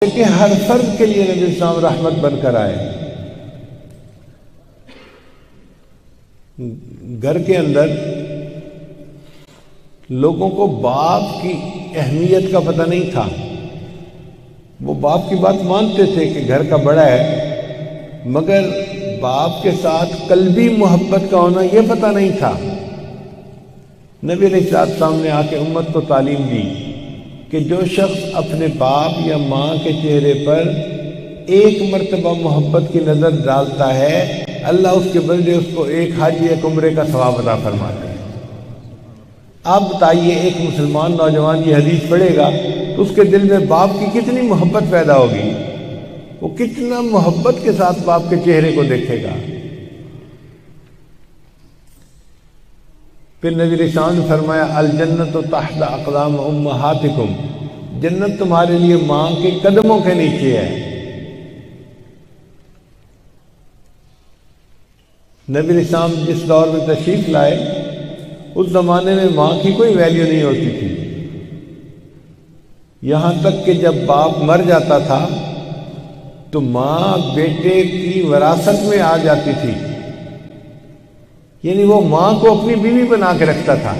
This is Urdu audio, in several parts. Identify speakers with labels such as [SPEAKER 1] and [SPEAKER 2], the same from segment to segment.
[SPEAKER 1] کہ ہر فرد کے لیے نبی السلام رحمت بن کر آئے۔ گھر کے اندر لوگوں کو باپ کی اہمیت کا پتہ نہیں تھا، وہ باپ کی بات مانتے تھے کہ گھر کا بڑا ہے، مگر باپ کے ساتھ قلبی محبت کا ہونا یہ پتہ نہیں تھا۔ نبی علیہ السلام نے آ کے امت کو تعلیم دی کہ جو شخص اپنے باپ یا ماں کے چہرے پر ایک مرتبہ محبت کی نظر ڈالتا ہے، اللہ اس کے بدلے اس کو ایک حج ایک عمرے کا ثواب عطا فرماتا ہے۔ آپ بتائیے، ایک مسلمان نوجوان یہ حدیث پڑھے گا تو اس کے دل میں باپ کی کتنی محبت پیدا ہوگی، وہ کتنا محبت کے ساتھ باپ کے چہرے کو دیکھے گا۔ پھر نبی رسول نے فرمایا الجنت تحت اقدام امہاتکم، جنت تمہارے لیے ماں کے قدموں کے نیچے ہے۔ نبی رسول جس دور میں تشریف لائے اس زمانے میں ماں کی کوئی ویلیو نہیں ہوتی تھی، یہاں تک کہ جب باپ مر جاتا تھا تو ماں بیٹے کی وراثت میں آ جاتی تھی، یعنی وہ ماں کو اپنی بیوی بنا کے رکھتا تھا۔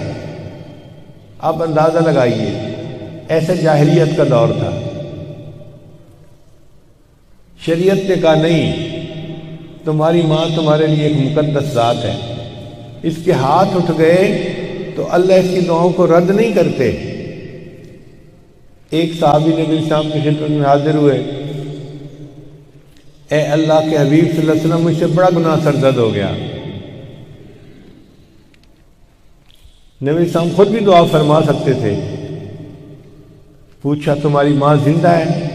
[SPEAKER 1] آپ اندازہ لگائیے، ایسے جاہلیت کا دور تھا۔ شریعت نے کہا نہیں، تمہاری ماں تمہارے لیے ایک مقدس ذات ہے، اس کے ہاتھ اٹھ گئے تو اللہ اس کی دعاؤں کو رد نہیں کرتے۔ ایک صحابی نبی السلام کی خدمت میں حاضر ہوئے، اے اللہ کے حبیب صلی اللہ علیہ وسلم، مجھ سے بڑا گناہ سرزد ہو گیا۔ نبی السلام خود بھی دعا فرما سکتے تھے۔ پوچھا تمہاری ماں زندہ ہے؟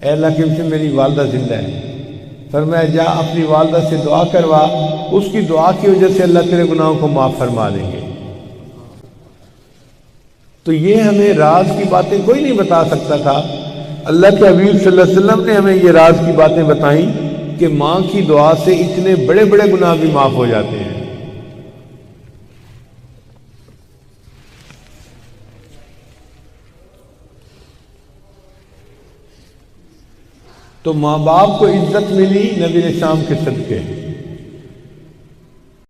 [SPEAKER 1] اے اللہ کے حبیب، میری والدہ زندہ ہے۔ فرمایا جا اپنی والدہ سے دعا کروا، اس کی دعا کی وجہ سے اللہ تیرے گناہوں کو معاف فرما دیں گے۔ تو یہ ہمیں راز کی باتیں کوئی نہیں بتا سکتا تھا، اللہ کے حبیب صلی اللہ علیہ وسلم نے ہمیں یہ راز کی باتیں بتائیں کہ ماں کی دعا سے اتنے بڑے بڑے گناہ بھی معاف ہو جاتے ہیں۔ تو ماں باپ کو عزت ملی نبی علیہ السلام کے صدقے۔